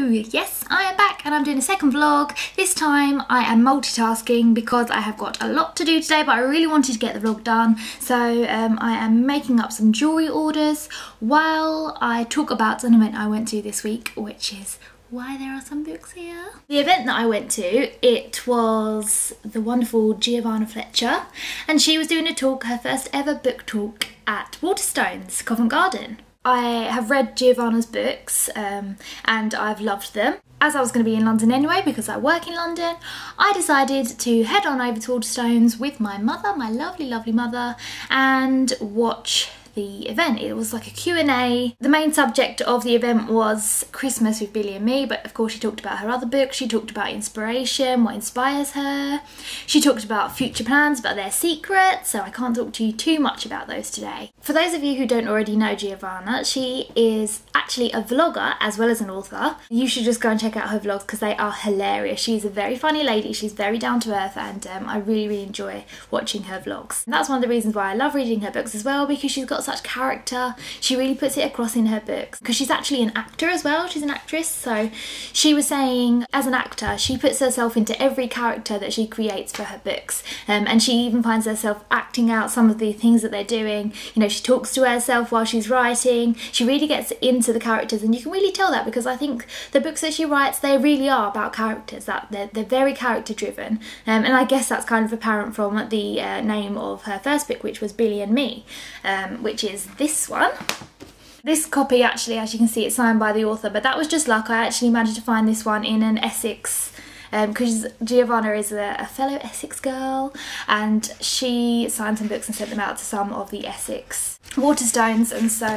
Yes, I am back and I'm doing a second vlog. This time I am multitasking because I have got a lot to do today, but I really wanted to get the vlog done. So I am making up some jewellery orders while I talk about an event I went to this week, which is why there are some books here. The event that I went to, it was the wonderful Giovanna Fletcher, and she was doing a talk, her first ever book talk at Waterstones, Covent Garden. I have read Giovanna's books and I've loved them. As I was going to be in London anyway because I work in London, I decided to head on over to Waterstones with my mother, my lovely, lovely mother, and watch the event. It was like a Q&A. The main subject of the event was Christmas with Billy and Me, but of course she talked about her other books. She talked about inspiration, what inspires her. She talked about future plans, but they're secret, so I can't talk to you too much about those today. For those of you who don't already know Giovanna, she is actually a vlogger as well as an author. You should just go and check out her vlogs because they are hilarious. She's a very funny lady, she's very down to earth, and I really, really enjoy watching her vlogs. And that's one of the reasons why I love reading her books as well, because she's got such character. She really puts it across in her books because she's actually an actor as well. She's an actress, so she was saying as an actor she puts herself into every character that she creates for her books, and she even finds herself acting out some of the things that they're doing. You know, she talks to herself while she's writing. She really gets into the characters, and you can really tell that because I think the books that she writes, they really are about characters, that they're very character driven, and I guess that's kind of apparent from the name of her first book, which was Billy and Me, which is this one. This copy actually, as you can see, it's signed by the author, but that was just luck. I actually managed to find this one in an Essex, because Giovanna is a fellow Essex girl, and she signed some books and sent them out to some of the Essex Waterstones, and so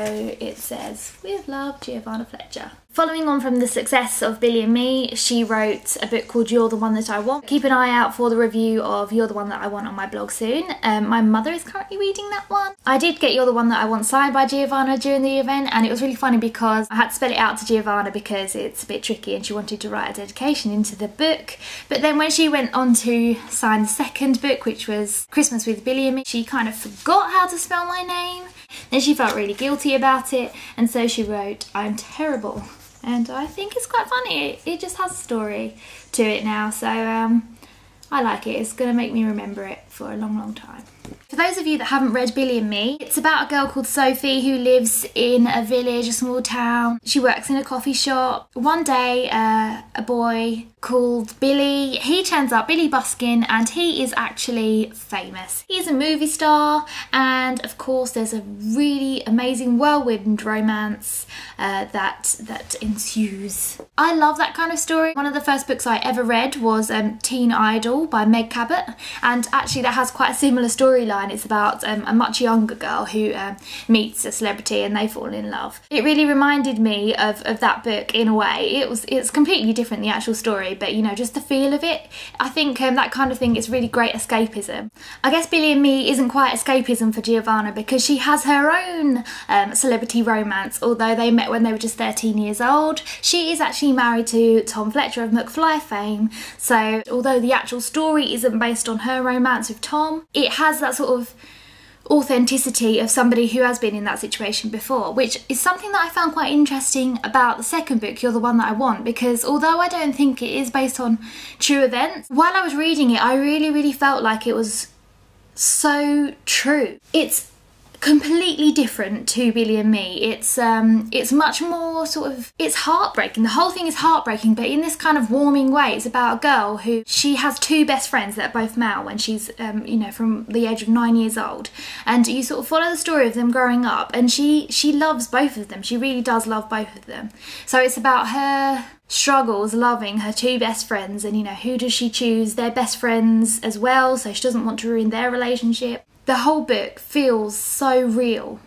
it says, "With love, Giovanna Fletcher." Following on from the success of Billy and Me, she wrote a book called You're the One That I Want. Keep an eye out for the review of You're the One That I Want on my blog soon. My mother is currently reading that one. I did get You're the One That I Want signed by Giovanna during the event, and it was really funny because I had to spell it out to Giovanna because it's a bit tricky and she wanted to write a dedication into the book. But then when she went on to sign the second book, which was Christmas with Billy and Me, she kind of forgot how to spell my name. Then she felt really guilty about it, and so she wrote, "I'm terrible." And I think it's quite funny. It just has a story to it now, so I like it. It's going to make me remember it for a long, long time. For those of you that haven't read Billy and Me, it's about a girl called Sophie who lives in a village, a small town. She works in a coffee shop. One day, a boy called Billy, he turns up, Billy Buskin, and he is actually famous. He's a movie star, and of course there's a really amazing whirlwind romance that ensues. I love that kind of story. One of the first books I ever read was Teen Idol by Meg Cabot, and actually that has quite a similar storyline. It's about a much younger girl who meets a celebrity and they fall in love. It really reminded me of that book in a way. It's completely different, the actual story, but you know, just the feel of it. I think that kind of thing is really great escapism. I guess Billy and Me isn't quite escapism for Giovanna because she has her own celebrity romance, although they met when they were just 13 years old. She is actually married to Tom Fletcher of McFly fame, so although the actual story isn't based on her romance with Tom, it has that sort of authenticity of somebody who has been in that situation before, which is something that I found quite interesting about the second book, You're the One That I Want, because although I don't think it is based on true events, while I was reading it I really, really felt like it was so true. It's completely different to Billy and Me. It's much more sort of, it's heartbreaking. The whole thing is heartbreaking, but in this kind of warming way. It's about a girl who, she has two best friends that are both male when she's you know, from the age of 9 years old, and you sort of follow the story of them growing up, and she loves both of them. She really does love both of them. So it's about her struggles loving her two best friends, and you know, who does she choose? They're best friends as well, so she doesn't want to ruin their relationship. The whole book feels so real,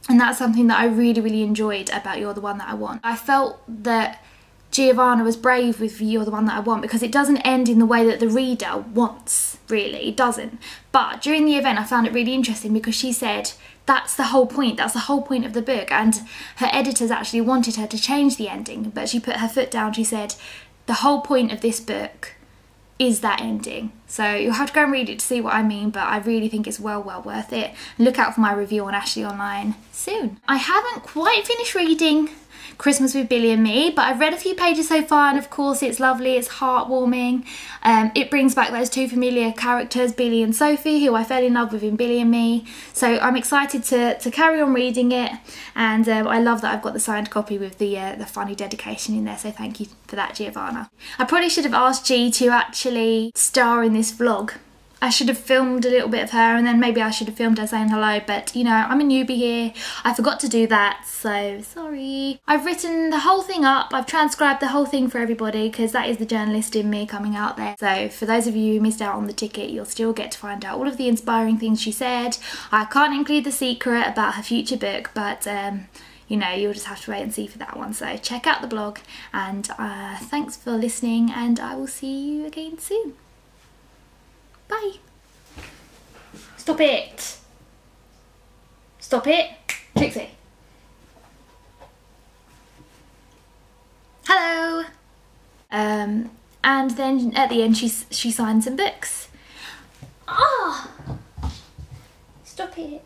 and that's something that I really, really enjoyed about You're the One That I Want. I felt that Giovanna was brave with You're the One That I Want because it doesn't end in the way that the reader wants, really, it doesn't. But during the event I found it really interesting because she said that's the whole point, that's the whole point of the book, and her editors actually wanted her to change the ending, but she put her foot down. She said the whole point of this book is that ending. So you'll have to go and read it to see what I mean, but I really think it's well worth it. Look out for my review on Ashley Online soon. I haven't quite finished reading Christmas with Billy and Me, but I've read a few pages so far, and of course it's lovely, it's heartwarming. It brings back those two familiar characters, Billy and Sophie, who I fell in love with in Billy and Me. So I'm excited to carry on reading it, and I love that I've got the signed copy with the funny dedication in there, so thank you for that, Giovanna. I probably should have asked G to actually star in this vlog. I should have filmed a little bit of her, and then maybe I should have filmed her saying hello, but you know, I'm a newbie here. I forgot to do that, so sorry. I've written the whole thing up. I've transcribed the whole thing for everybody, because that is the journalist in me coming out there. So for those of you who missed out on the ticket, you'll still get to find out all of the inspiring things she said. I can't include the secret about her future book, but you know, you'll just have to wait and see for that one. So check out the blog, and thanks for listening, and I will see you again soon. Bye. Stop it. Stop it. Trixie. Hello. And then at the end she signed some books. Ah! Stop it.